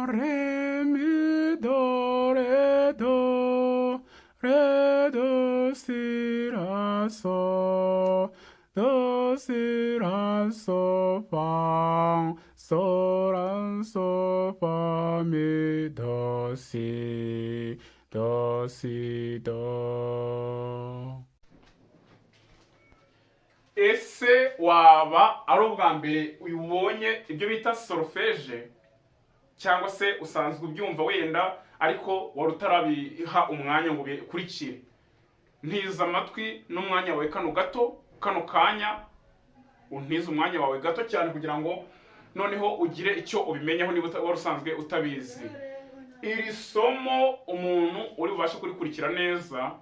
re mi do re do si la so fa mi do. Ese waba ari ubwa mbere ubonye ibyo bita solfège cyangwa se usanzwe ubyumva wenda ariko wari utarabiha umwanya ngo ubikurikire? Ntiza amatwi n'umwanya wawe kano kanya untize umwanya wawe gato cyane kugira ngo noneho ugire icyo ubimenyaho niba wari usanzwe utabizi. Iri somo umuntu uri bubashe kurikurikira neza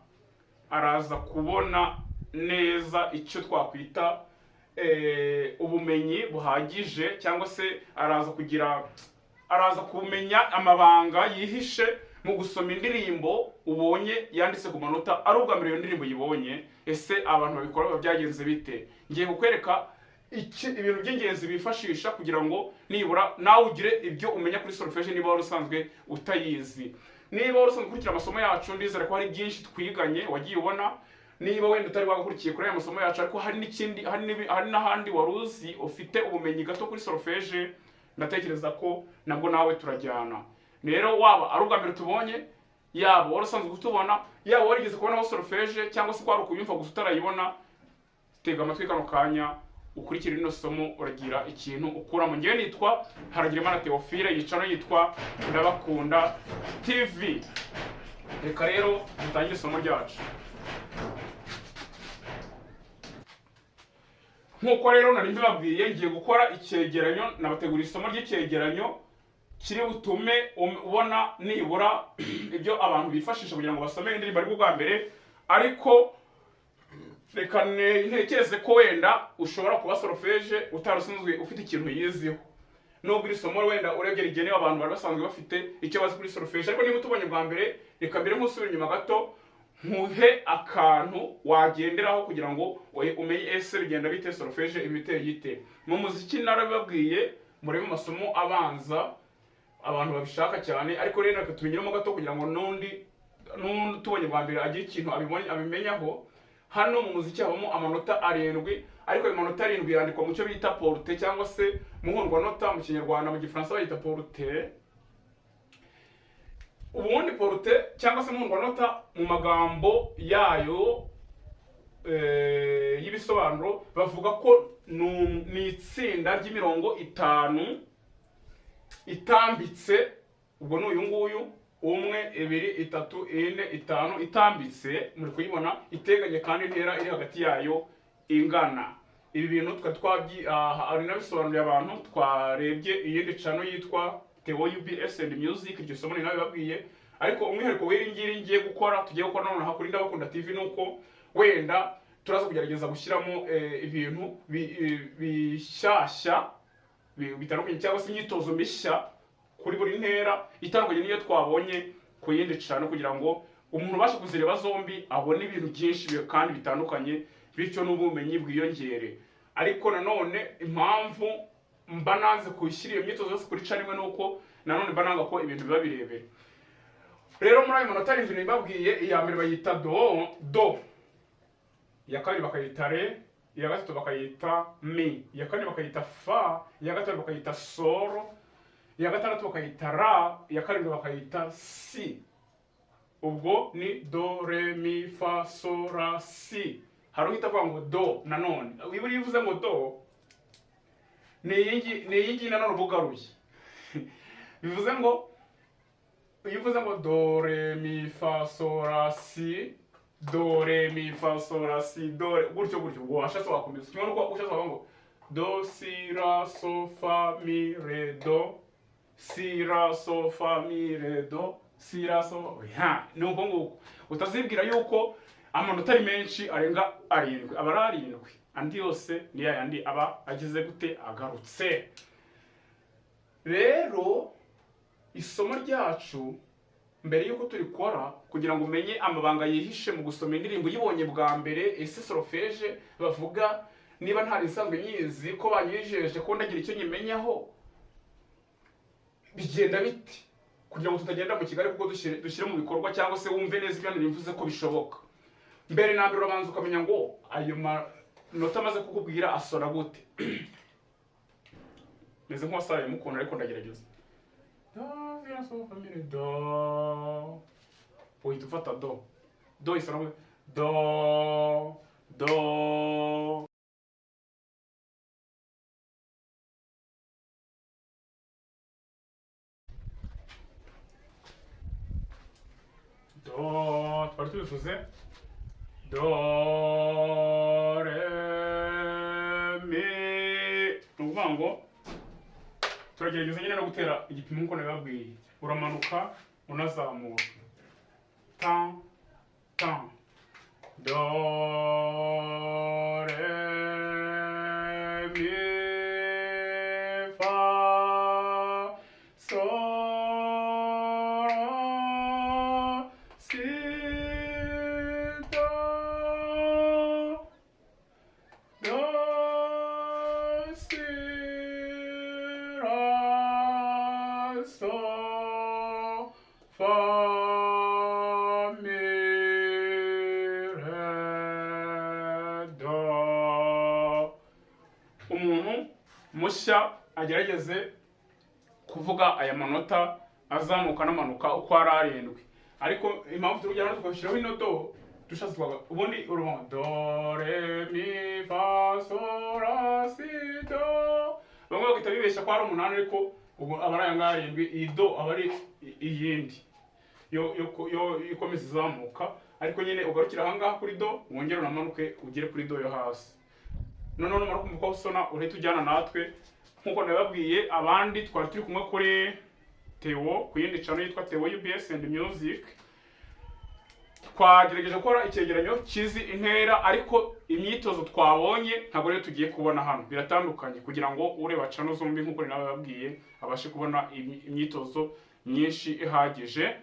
araza kubona neza icyo twakwita ubumenyi buhagije, cyangwa se araza kumenya amabanga yihishe mu gusoma indirimbo ubonye yanditse ku manota ari ubwa mbere iyo ndirimbo yibonye. Ese abantu babikora byagenze bite? Ngiye kukwereka ibintu by'ingenzi bifashisha kugira ngo nibura nawe ugire ibyo umenya kuri solfège niba wari usanzwe utayizi. Niba wari usanzwe ukurikira amasomo yacu, ndizera ko hari byinshi twiganye wagiye ubona. Niba wenda utari wagakurikiye kuri aya masomo yacu ariko hari n'ahandi wari uzi ufite ubumenyi gato kuri solfège, ndatekereza ko nabwo nawe turajyana. Rero waba ari ubwa mbere tubonye, yaba wari usanzwe kutubona, yaba warigeze kubonaho solfège cyangwa se kwari ukuyumva gusa utarayibona, tega amatwi kano kanya ukurikira rino somo uragira ikintu ukuramo. Ngewe nitwa Haragirimana Theophile, yicaro yitwa Ndabakunda TV. Reka rero dutangire isomo ryacu. Nkuko rero nari mbibabwiye, ngiye gukora icyegeranyo, nabategura isomo ry'icyegeranyo kiri butume ubona nibura ibyo abantu bifashisha kugira ngo basome indirimbo ari bwa mbere. Ariko reka ntekereze ko wenda ushobora kuba solfège utarusanzwe ufite ikintu yiziho, nubwo iri somo wenda urebye rigenewe abantu bari basanzwe bafite icyo bazi kuri solfège. Ariko niba utubonye bwa mbere, reka mbere nk'usubira inyuma gato nkuhe akantu wagenderaho kugira ngo umenye ese bigenda bite solfège ibiteye yite. Mu muziki narababwiye muri mu masomo abanza abantu babishaka cyane, ariko rero reka tubinyuremo gato kugira ngo n'undi tubonye bwa mbere agire ikintu abimenyaho. Hano mu muziki habamo amanota 7, ariko ayo manota 7 yandikwa mu cyo bita porte cyangwa se muhundwanota mu Kinyarwanda, mu Gifaransa bayita porte. Ubundi porte cyangwa se muhundwanota mu magambo yayo y'ibisobanuro bavuga ko ni itsinda ry'imirongo 5 itambitse. Ubwo ni uyu nguyu 1 2 3 4 5 itambitse, muri kuyibona iteganye kandi intera iri hagati yayo ingana. Ibi bintu ari nabisobanuriye abantu twarebye iyindi channel yitwa Theo UBS and Music, iryo somo ni nawe babwiye. Ariko umwihariko w'iri ngiri ngiye tugiye gukora none kuri Ndabakunda TV nuko wenda turaza kugerageza gushyiramo ibintu bishyashya bitandukanye cyangwa se imyitozo mishya kuri buri ntera itandukanye niyo twabonye ku yindi channel, kugira ngo umuntu ubashe kuzireba zombi abone ibintu byinshi kandi bitandukanye, bityo n'ubumenyi bwiyongere. Ariko nanone impamvu mba nanze kwishyira iyo myitozo yose kuri channel imwe nuko nanone mba nanga ko ibintu biba birebere. Rero muri ayo manota 7 nibabwiye, iya mbere bayita do, iya kabiri bakayita re, iya gatatu bakayita mi, iya kane bakayita fa, iya gatanu bakayita sol, iya gatandatu bakayita ra, iya karindwi bakayita si. Ubwo ni do re mi fa sol la si. Hari uhita avuga ngo do nanone, wiba yivuze ngo do ni iyi nanone ubugaruye. Bivuze ngo yivuze ngo do re mi fa sol la si, do re mi fa sol la si, do re gutyo ubwo washatse wakomeza. Kimwe nuko ushatse wavuga ngo do si la so fa mi re do, si la so fa mi re do, si la so. Nuko nguko utazibwira yuko amanota ari menshi arenga 7, aba ari 7, andi yose ni yandi aba agize gute agarutse. Rero isomo ryacu mbere yuko turikora kugira ngo umenye amabanga yihishe mu gusoma indirimbo yibonye bwa mbere, ese solfège bavuga niba ntari isanzwe nyizi ko banyijeje ko ndagira icyo nyimenyaho, bigenda biti kugira ngo tutagenda mu Kigali kuko dushyire mu bikorwa cyangwa se wumve neza ibyo nivuze ko bishoboka. Mbere na mbere urabanza ukamenya ngo ayo manota amaze kukubwira asora gute. Meze nk'uwasaye mukunda ariko ndagerageza. Do, uhita ufata do. Do isora gute? Do, do. Do, twari tubivuze. Do, re, mi. Ni ukuvuga ngo turagerageza nyine no gutera igipimo nk'uko nabibabwiye. Uramanuka unazamura. Tan, tan. Do, re, mi, fa, sol, la, si, do, do, si, la, sol, fa, mi, re, do. Umuntu mushya agerageze kuvuga aya manota azamuka n'amanuka uko ari arindwi. Ariko impamvu turujyana tukashyiraho ino do dushatse twaga ubundi urumva do re mi fa sol la si do. Bamwe bagahita bibeshya ko ari umunani ariko ubu aba ari aya ngaya arindwi. Iyi do aba ari iyindi yo ikomeza izamuka, ariko nyine ugarukira aha ngaha kuri do wongere unamanuke ugere kuri do yo hasi. Noneho numara kumva ko usona urahita ujyana natwe nk'uko nababwiye. Abandi twari turi kumwe kuri Theo ku yindi channel yitwa Theo UBS and Music, twagerageje gukora icyegeranyo kizi intera, ariko imyitozo twabonye ntabwo rero tugiye kubona hano, biratandukanye kugira ngo ureba channel zombi nk'uko nababwiye abashe kubona imyitozo myinshi ihagije.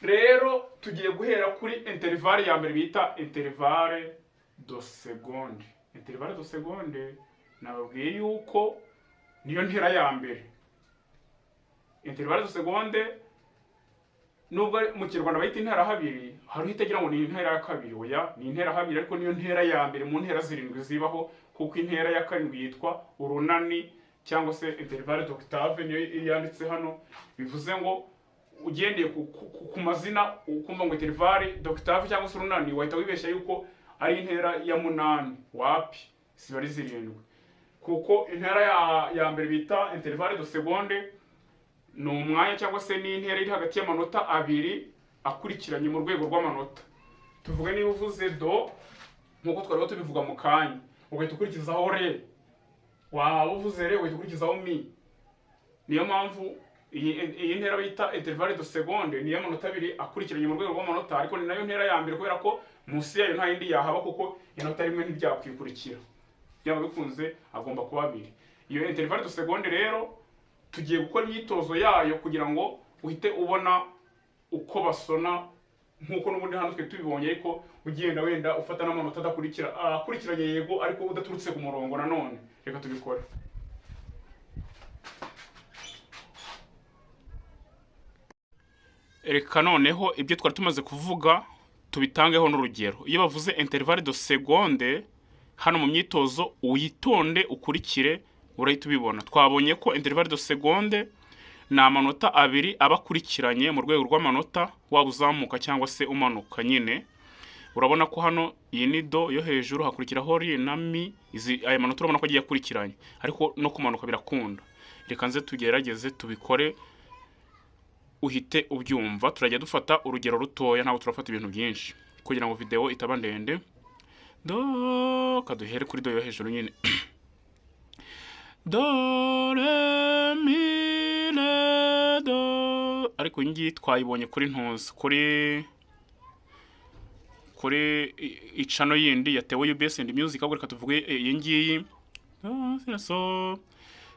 Rero tugiye guhera kuri intervalle ya mbere bita intervalle de seconde. Intervalle de seconde nababwiye yuko niyo ntera ya mbere. Intervalle de seconde nubwo mu Kinyarwanda bayita intera habiri, hari itagira ngo ni intera ya kabiri. Oya, ni intera habiri ariko niyo ntera ya mbere mu ntera zirindwi zibaho, kuko intera ya karindwi yitwa urunani cyangwa se intervalle d'octave niyo yanditse hano. Bivuze ngo ugendeye ku mazina ukumva ngo intervalle d'octave cyangwa se urunani wahita wibeshya yuko ari intera ya munani. Wapi, si bari zirindwi, kuko intera ya mbere bita intervalle de seconde ni umwanya cyangwa se ni intera iri hagati y'amanota abiri akurikiranye mu rwego rw'amanota. Tuvuge niba uvuze do nk'uko twari tubivuga mu kanya, ugahita ukurikizaho re. Waba uvuze re ugahita ukurikizaho mi. Niyo mpamvu iyi ntera bita intervalle de seconde ni y'amanota abiri akurikiranye mu rwego rw'amanota, ariko ni nayo ntera ya mbere kubera ko munsi yayo nta yindi yahaba, kuko inota rimwe ntiryakwikurikira. Byaba bikunze agomba kuba abiri. Iyo intervalle de seconde rero tugiye gukora imyitozo yayo kugira ngo uhite ubona uko basona nk'uko n'ubundi hano twe tubibonye, ariko ugenda wenda ufata n'amanota akurikiranye yego, ariko udaturutse ku murongo. Nanone reka tubikore. Reka noneho ibyo twari tumaze kuvuga tubitangeho n'urugero. Iyo bavuze intervalle de seconde hano mu myitozo uyitonde ukurikire, urahita ubibona. Twabonye ko intervalle de seconde ni amanota abiri abakurikiranye mu rwego rw'amanota, waba uzamuka cyangwa se umanuka. Nyine urabona ko hano iyi ni do yo hejuru, hakurikiraho ri na mi. Aya manota urabona ko agiye akurikiranye, ariko no kumanuka birakunda. Reka nze tugerageze tubikore uhite ubyumva. Turajya dufata urugero rutoya, ntabwo turafata ibintu byinshi kugira ngo video itaba ndende. Do, kaduhere kuri do yo hejuru nyine. Do, re, mi, re, do. Ariko iyi ngiyi twayibonye kuri ntuzi, kuri icano yindi ya Theo UBS and Music. Ahubwo reka tuvuge iyi ngiyi.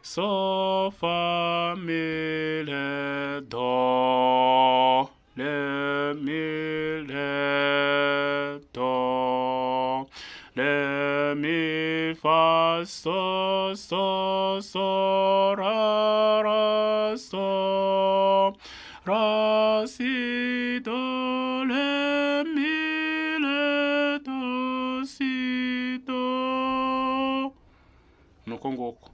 So, fa, mi, re, do, re, mi, re, do, re, mi, fa, so, la, so, la, si, do, re, mi, re, do, si, do. Nuko nguko.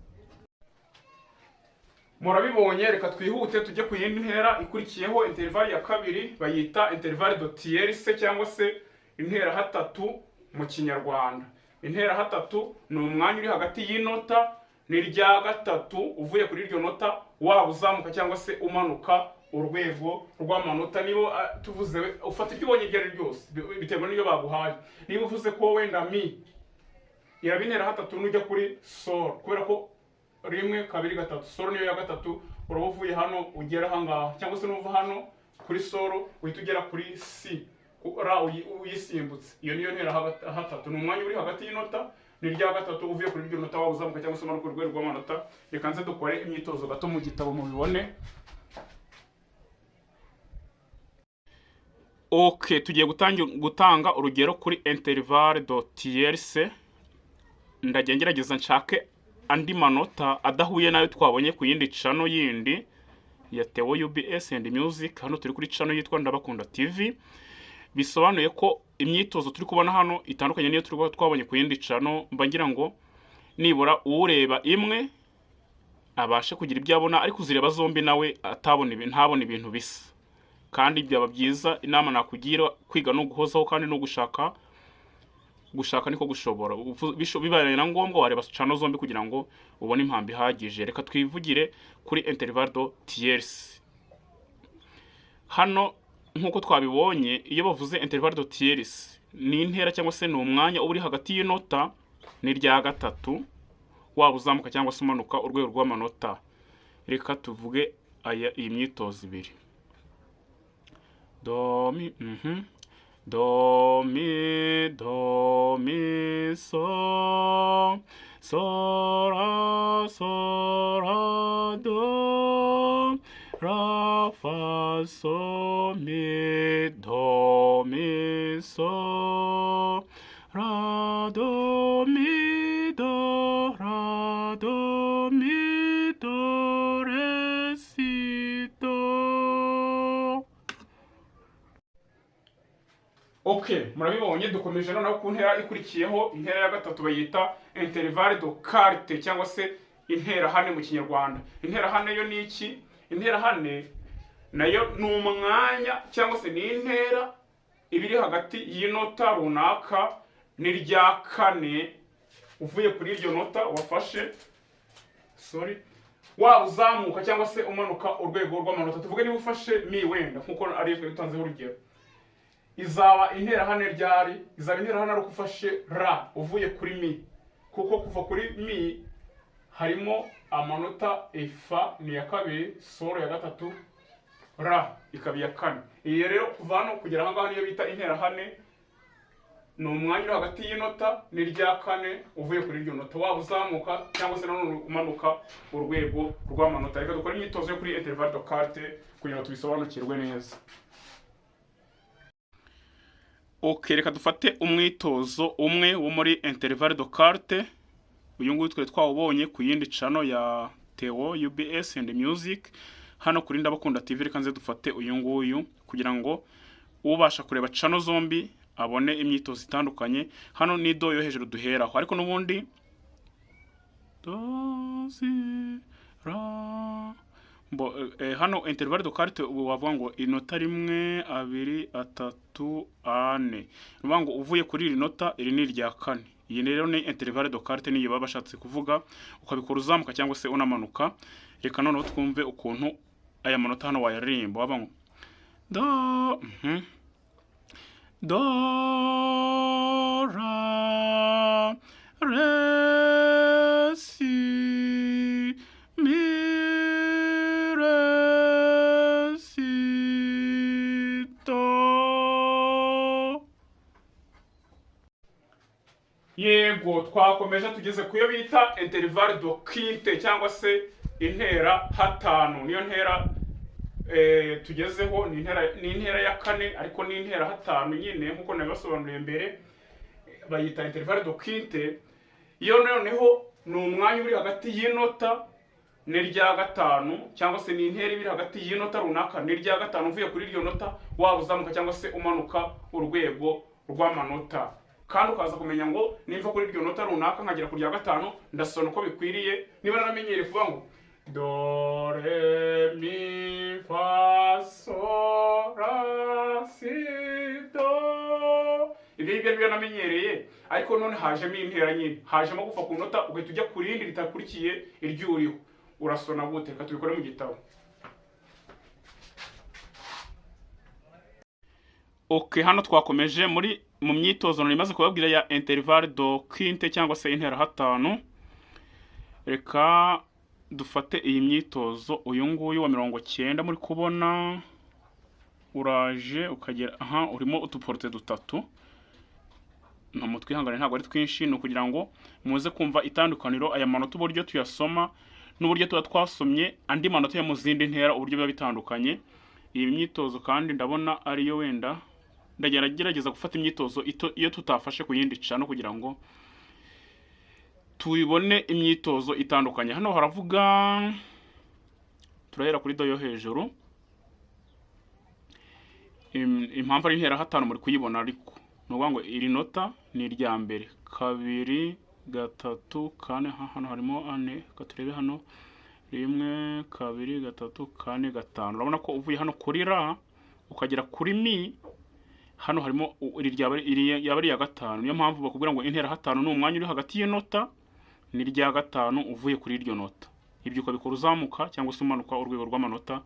Murabibonye, reka twihute tujye ku yindi ntera ikurikiyeho. Interval ya kabiri bayita interval de tierce cyangwa se intera hatatu mu Kinyarwanda. Intera hatatu ni umwanya uri hagati y'inota n'irya gatatu uvuye kuri iryo nota, waba uzamuka cyangwa se umanuka urwego rw'amanota. Nibo tuvuze ufata ibyo ubonye ibyo ari byose biterwa n'iyo baguhaye. Niba uvuze ko wenda mi iraba intera hatatu n'ujya kuri sol, kubera ko rimwe kabiri gatatu, sol niyo ya gatatu, uraba uvuye hano ugera ahangaha, cyangwa se nuva hano kuri sol uhita ugera kuri si, ra uyisimbutse. Iyo niyo ntera hatatu, ni umwanya uri hagati y'inota n'irya gatatu uvuye kuri iryo nota, waba uzamuka cyangwa se umanuka urwego rw'amanota. Reka nze dukore imyitozo gato mu gitabo mubibone. Okay, tugiye gutanga urugero kuri interval de tierce. Ndagiye ngerageza nshake andi manota adahuye nayo twabonye ku yindi channel yindi ya Theo UBS and Music. Hano turi kuri channel yitwa Ndabakunda TV. Bisobanuye ko imyitozo turi kubona hano itandukanye niyo turi twabonye ku yindi channel. Mbangira ngo nibura ureba imwe abashe kugira ibyo abona, ariko uzireba zombi nawe ntabone ibintu bisa. Kandi byaba byiza, inama nakugira kwiga no guhozaho kandi no gushaka niko gushobora. Bibaye na ngombwa wareba channel zombi kugira ngo ubone impambi ihagije. Reka twivugire kuri interval de tierce. Hano nkuko twabibonye, iyo bavuze interval de tierce ni intera cyangwa se ni umwanya uri hagati y'inota n'irya gatatu, waba uzamuka cyangwa se umanuka urwego rw'amanota. Reka tuvuge iyi myitozo ibiri. Do mi do mi so, so la do, ra fa so mi do mi so, ra do mi do, ra do mi do, re si do. Okay, murabibonye. Dukomeje noneho ku ntera ikurikiyeho. Intera ya gatatu bayita interval de quarte cyangwa se intera hane mu Kinyarwanda. Intera hane yo ni iki? Intera hane nayo ni umwanya cyangwa se ni intera ibiri hagati y'inota runaka n'irya kane uvuye kuri iryo nota wafashe, waba uzamuka cyangwa se umanuka urwego rw'amanota. Tuvuge niba ufashe mi wenda nkuko ari twe dutanzeho urugero, izaba intera hane ryari? Izaba intera hane ari uko ufashe ra uvuye kuri mi, kuko kuva kuri mi harimo amanota fa ni ya kabiri, sol ya gatatu, ra ikaba iya kane. Iyi rero kuva hano kugera aha ngaha niyo bita intera hane. Ni umwanya uri hagati y'inota n'irya kane uvuye kuri iryo nota, waba uzamuka cyangwa se nanone umanuka urwego rw'amanota. Reka dukore imyitozo yo kuri interval de quarte kugira ngo tubisobanukirwe neza. Okay, reka dufate umwitozo umwe wo muri interval de quarte. Uyu nguyu twari twawubonye ku yindi channel ya Theo UBS and Music. Hano kuri Ndabakunda TV reka nze dufate uyu nguyu kugira ngo ubasha kureba channel zombi abone imyitozo itandukanye. Hano ni do yo hejuru duheraho, ariko nubundi do si ra hano interval de quarte wavuga ngo inota rimwe abiri atatu ane, nuvuga ngo uvuye kuri iri nota iri ni irya kane. Iyi rero ni interval de quarte niyo baba bashatse kuvuga, ukabikora uzamuka cyangwa se unamanuka. Reka noneho twumve ukuntu aya manota hano wayaririmba. Wavuga ngo do do ra re si mi re si do. Yego, twakomeje tugeze kuyo bita interval de quinte cyangwa se intera hatanu. Niyo ntera tugezeho, ni intera ya kane, ariko ni intera hatanu nyine nkuko nabibasobanuriye mbere. Bayita interval de quinte. Iyo noneho ni umwanya uri hagati y'inota n'irya gatanu cyangwa se ni intera ibiri hagati y'inota runaka n'irya gatanu uvuye kuri iryo nota, waba uzamuka cyangwa se umanuka urwego rw'amanota. Kandi ukaza kumenya ngo nimva kuri iryo nota runaka nkagera ku rya gatanu ndasona uko bikwiriye. Niba naramenyereye kuvuga ngo do re mi fa sol la si do, ibyo ngibyo nibyo namenyereye, ariko none hajemo intera nyine, hajemo gufa ku nota ugahita ujya ku rindi ritakurikiye iryuriho. Urasona gute? Reka tubikore mu gitabo. Okay, hano twakomeje mu myitozo nari kubabwira ya intervalle do quinte cyangwa se intera hatanu. Reka dufate iyi myitozo, uyu nguyu wa 90 muri kubona, uraje ukagera aha, urimo utuporte dutatu. No mutwihangane ntabwo ari twinshi, no kugira ngo muze kumva itandukaniro aya manota uburyo tuyasoma n'uburyo tuba twasomye andi manota yo mu zindi ntera uburyo biba bitandukanye. Iyi myitozo kandi ndabona ariyo wenda ndagerageza gufata imyitozo iyo tutafashe ku yindi cano kugira ngo tubibone imyitozo itandukanye. Hano haravuga, turahera kuri do yo hejuru. Impamvu ari intera hatanu muri kuyibona, ariko nuvuga ngo iri nota ni irya mbere, kabiri, gatatu, kane. Hano harimo ane, katurebe hano, rimwe, kabiri, gatatu, kane, gatanu. Urabona ko uvuye hano kuri ra ukagera kuri mi, hano harimo yaba ari ya gatanu. Niyo mpamvu bakubwira ngo intera hatanu ni umwanya uri hagati y'inota n'irya gatanu uvuye kuri iryo nota. Ibyo ukabikora uzamuka cyangwa se umanuka urwego rw'amanota,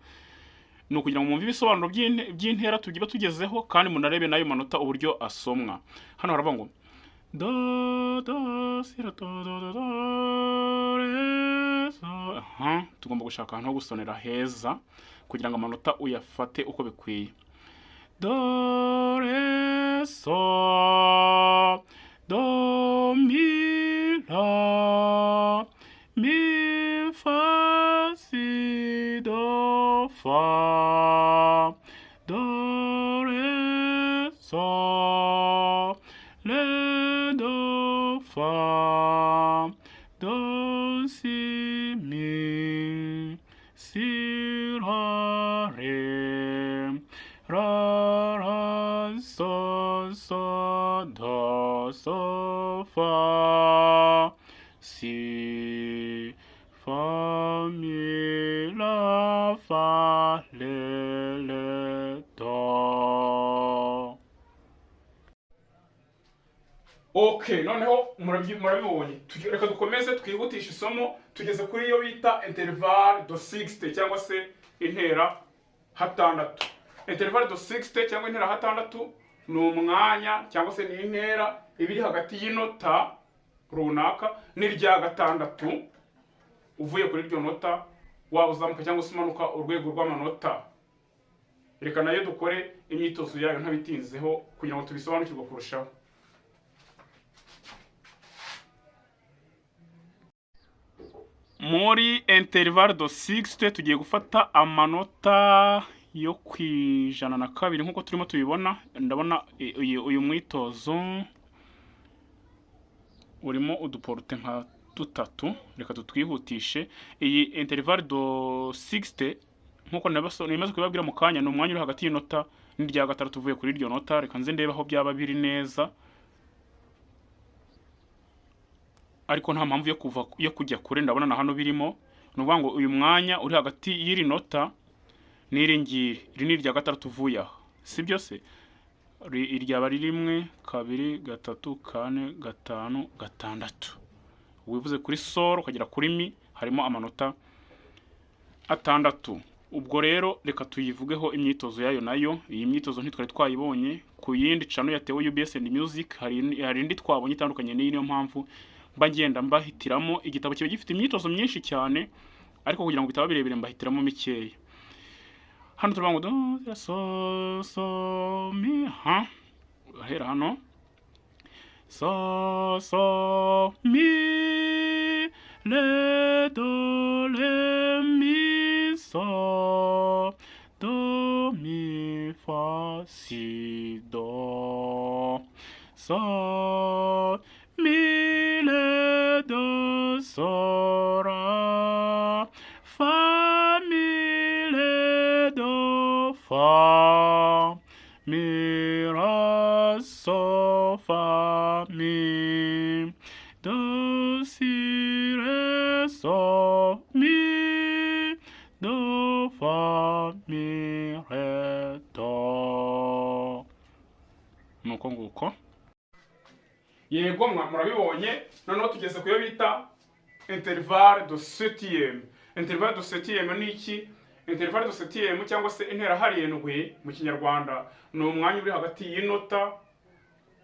ni ukugira ngo mwumve ibisobanuro by'intera tugiye tugezeho kandi munarebe nayo manota uburyo asomwa. Hano haravuga ngo do do si do do do re so. Tugomba gushaka ahantu ho gusonera heza kugira ngo amanota uyafate uko bikwiye. Do re so do mi la mi fa si do fa do re so le do fa do si mi si ra re ra ra so so do so fa si fa mi la fa le do. Okay, noneho murabibonye. Reka dukomeze twihutisha isomo, tugeze kuri iyo bita intervalle do sixte cyangwa se intera hatandatu. Intervalle do sixte cyangwa intera hatandatu ni umwanya cyangwa se ni intera ibiri hagati y'inota runaka n'irya gatandatu uvuye kuri iryo nota, waba uzamuka cyangwa se umanuka urwego rw'amanota. Reka nayo dukore imyitozo yayo ntabitinzeho kugira ngo tubisobanukirwe kurushaho. Muri intervalle do sixte tugiye gufata amanota yo kwijana na kabiri nkuko turimo tubibona. Ndabona uyu mwitozo urimo uduporte nka dutatu, reka tutwihutishe. Iyi intervalle do sixte nkuko nimaze kubabwira mu kanya, ni umwanya uri hagati y'inota n'irya gatandatu uvuye kuri iryo nota. Reka nze ndebe aho byaba biri neza, ariko nta mpamvu yo kujya kure. Ndabona na hano birimo, ni ukuvuga ngo uyu mwanya uri hagati y'iri nota n'iri ngiri, iri ni irya gatandatu uvuye aha, si byose? Iryaba ari rimwe, kabiri, gatatu, kane, gatanu, gatandatu. Wivuze kuri sol ukagera kuri mi, harimo amanota atandatu. Ubwo rero reka tuyivugeho imyitozo yayo nayo. Iyi myitozo ntitwari twayibonye ku yindi channel ya Theo UBS and Music, hari indi twabonye itandukanye n'iyi. Niyo mpamvu mba ngenda mbahitiramo. Igitabo kiba gifite imyitozo myinshi cyane, ariko kugira ngo bitaba birebire mbahitiramo mikeya. Hano turavuga ngo do so so mi ha, ahera hano so so mi le do le mi so do mi fa si do so mi le do so ra fa mi re do. Nuko nguko. Yego murabibonye. Noneho tugeze kuyo bita intervalle de septième. Intervalle de septième ni iki? Intervalle de septième cyangwa se intera harindwi mu kinyarwanda ni umwanya uri hagati y'inota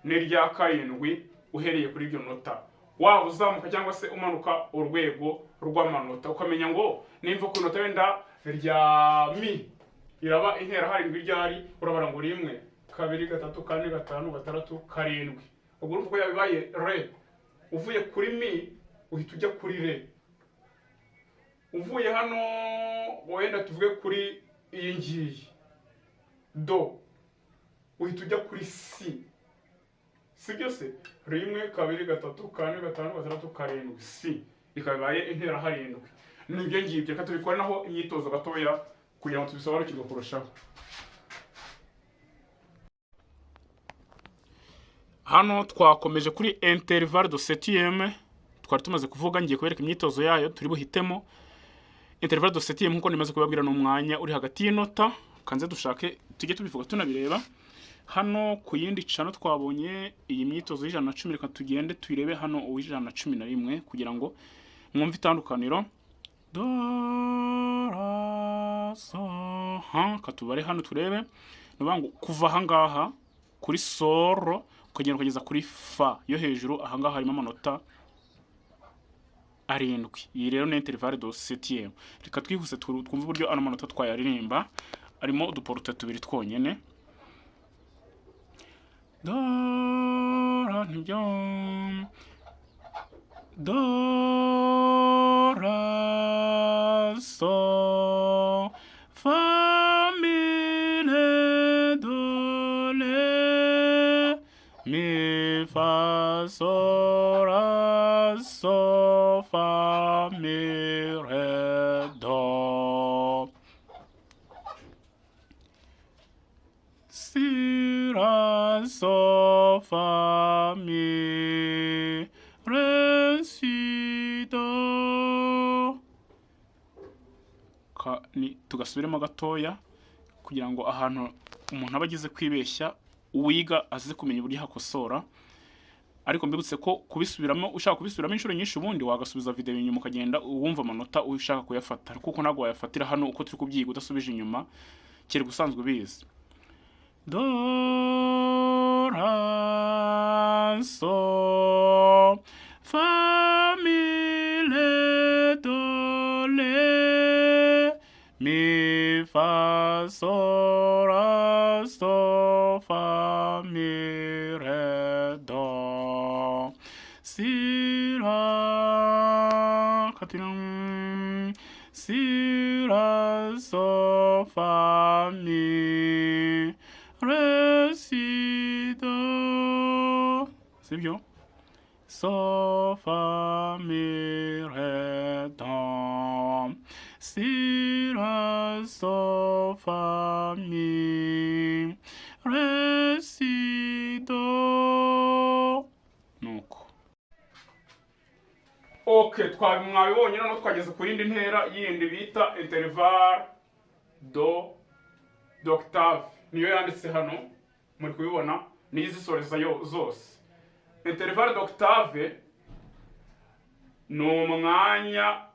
n'irya karindwi uhereye kuri iryo nota, waba uzamuka cyangwa se umanuka urwego rw'amanota, ukamenya ngo nimva ku nota wenda rya mi iraba intera harindwi ryari, urabara ngo 1 2 3 4 5 6 7 ubwo urumva ko yabibaye re. Uvuye kuri mi uhita ujya kuri re. Uvuye hano wenda tuvuge kuri iyi ngiyi do, uhita ujya kuri si. Si byose 1 2 3 4 5 6 7 si ikabaye intera harindwi. Nibyo ngibyo reka tubikore naho imyitozo gatoya kugira ngo tubisobanukirwe kurushaho. Hano twakomeje kuri intervalle de septième, twari tumaze kuvuga ngiye kubereka imyitozo yayo turi buhitemo. Intervalle de septième nkuko nimaze kubabwira no mwanya uri hagati y'inota, kanze dushake tujye tubivuga tunabireba. Hano ku yindi cano twabonye iyi myitozo y'110, reka tugende tuyirebe hano uw'111 kugira ngo mwumve itandukaniro. Do ra so ha katubare hano turebe nubango kuva aha ngaha kuri soro kugenda kugeza kuri fa yo hejuru. Aha ngaha harimo amanota arindwi. Iyi rero ni intervalle de septième. Reka twihuse twumve uburyo ano manota twayaririmba. Arimo uduporute tubiri twonyene. Do ra nibyo, do ra so fa mi re do le mi fa so ra so fa mi re do, si ra so fa mi re si do. Tugasubiremo gatoya kugira ngo ahantu umuntu aba agize kwibeshya uwiga azize kumenya uburyo hakosora. Ariko mbibutse ko kubisubiramo, ushaka kubisubiramo inshuro nyinshi ubundi wagasubiza video inyuma ukagenda uwumva amanota ushaka kuyafata, kuko ntago wayafatira hano uko turi kubyiga udasubije inyuma kiri gusanzwe bizi. Do ra so fa mi re do le mi fa so ra so fa mi re do, si ra katinam si ra so fa mi re si do. Sibyo? So fa mi re do, si ra so fa mi re si do. Nuko okay, mwabibonye noneho twageze ku yindi ntera yindi bita intervalle d'octave. Niyo yanditse hano muri kubibona, ni izisoreza zose. Intervalle d'octave ni umwanya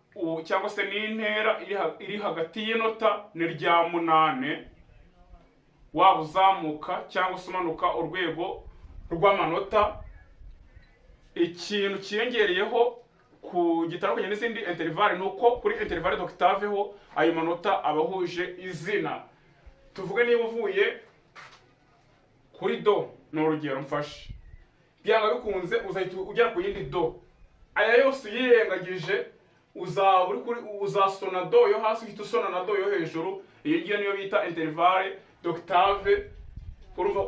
cyangwa se ni intera iri hagati y'inota n'irya munane, waba uzamuka cyangwa se umanuka urwego rw'amanota. Ikintu kiyongereyeho ku gitandukanye n'izindi intervalle nuko kuri intervalle d'octave ho ayo manota abahuje izina. Tuvuge niba uvuye kuri do, no urugero mfashe, byanga bikunze uzahita ugera ku yindi do, aya yose yirengagije uzasona do yo hasi uhita usona na do yo hejuru. Iyo ngiyo niyo bita intervalle d'octave.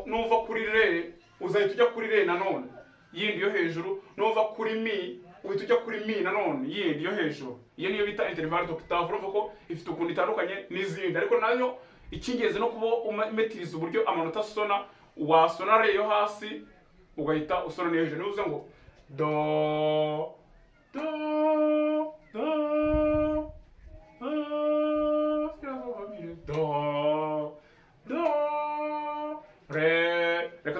Nuva kuri re uzahita ujya kuri re nanone yindi yo hejuru, nuva kuri mi uhita ujya kuri mi nanone yindi yo hejuru. Iyo niyo bita intervalle d'octave. Urumva ko ifite ukuntu itandukanye n'izindi, ariko nayo icyingenzi no kuba umetiriza uburyo amanota asona. Wasona re yo hasi ugahita usona niyo hejuru. Nivuze ngo do do do do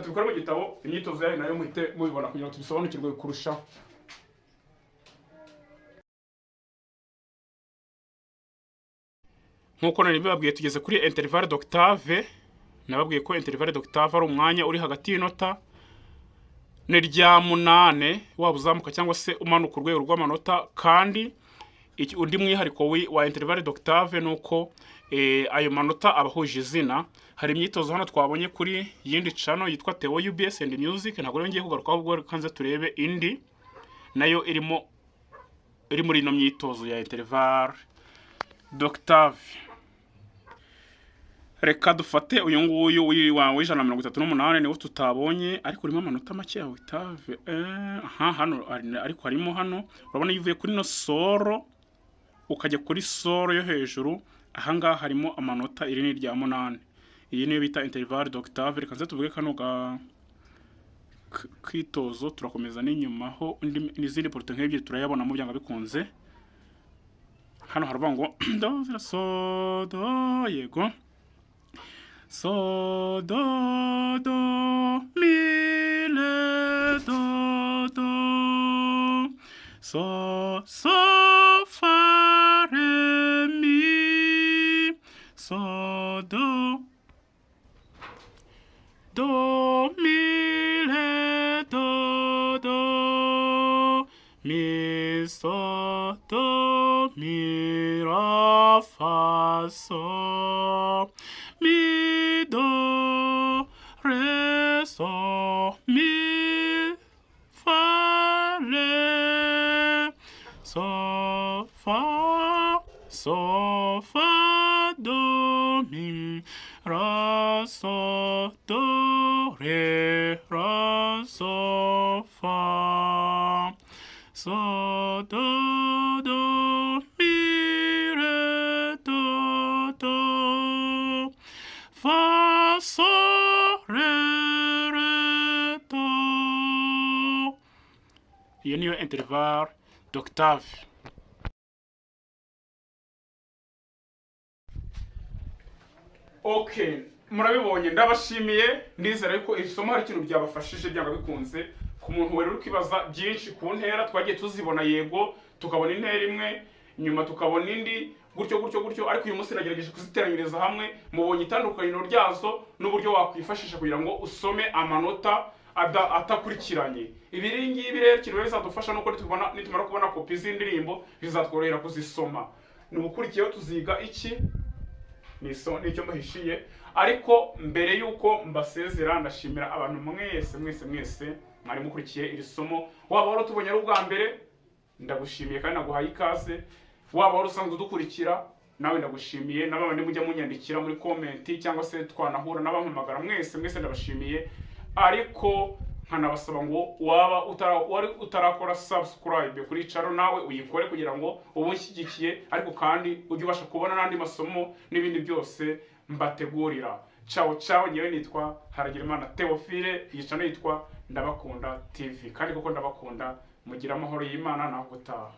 tubikore mu gitabo, imyitozo yayo nayo muhite mubibona kugira ngo tubisobanukirwe kurushaho. Nkuko nari bibabwiye tugeze kuri intervalle d'octave. Nababwiye ko intervalle d'octave ari umwanya uri hagati y'inota n'irya 8 waba uzamuka cyangwa se umanuka urwego rw'amanota. Kandi undi mwihariko wa intervalle d'octave nuko ayo manota abahuje izina. Hari imyitozo hano twabonye kuri yindi channel yitwa Theo UBS and Music, ntabwo ngiye kugaruka ahubwo kanze turebe indi nayo iri muri ino myitozo ya intervalle d'octave. Reka dufate uyu nguyu wawe 138 niwo tutabonye, ariko urimo amanota make ya octave. Hano ariko harimo hano, urabona yivuye kuri no solo ukajya kuri solo yo hejuru. Ahangaha harimo amanota iri ni rya 8. Iyi niyo bita intervalle d'octave. Reka nze tuvuge kano kwitozo, turakomeza n'inyuma ho n'izindi porte nk'ebyiri turayabona mu byanga bikunze. Hano haravuga ngo do so do, yego, so do do mi le do so fa re mi so do mi le do mi so do mi ra fa so mi do re so mi fa re so fa do mi ra so do re ra so fa so do mi re do fa so re do. Iyo niyo intervalle d'octave. Okay, murabibonye, ndabashimiye. Ndizera yuko isomo hari ikintu byabafashije byanga bikunze. Ku muntu wera uri kwibaza byinshi ku ntera, twagiye tuzibona, yego, tukabona intera imwe, nyuma tukabona indi, gutyo, ariko uyu munsi nagerageje kuziteranyiriza hamwe. Mubonye itandukaniro ryazo n'uburyo wakwifashisha kugira ngo usome amanota atakurikiranye. Ibiri ngibi rero kintu bizadufasha nuko nitumara kubona kopi z'indirimbo bizatworohera kuzisoma. Nubukurikiyeho tuziga iki nicyo mbahishiye. Ariko mbere yuko mbasezera, ndashimira abantu mwese mwari mukurikiye iri somo. Waba wari tubonye ari ubwa mbere, ndagushimiye kandi naguhaye ikaze. Waba wari usanzwe dukurikira, nawe ndagushimiye. N'abandi mujya munyandikira muri comment cyangwa se twanahura n'abampamagara, mwese ndabashimiye. Ariko nkanabasaba ngo waba utarakora subscribe kuri channel, nawe uyikore kugira ngo ubunshyigikiye, ariko kandi ujye ubasha kubona n'andi masomo n'ibindi byose mbategurira. Ciao, nyewe nitwa Haragirimana Theophile, iyi channel yitwa Ndabakunda TV. Kandi koko ndabakunda, mugira amahoro y'Imana naho gutaha.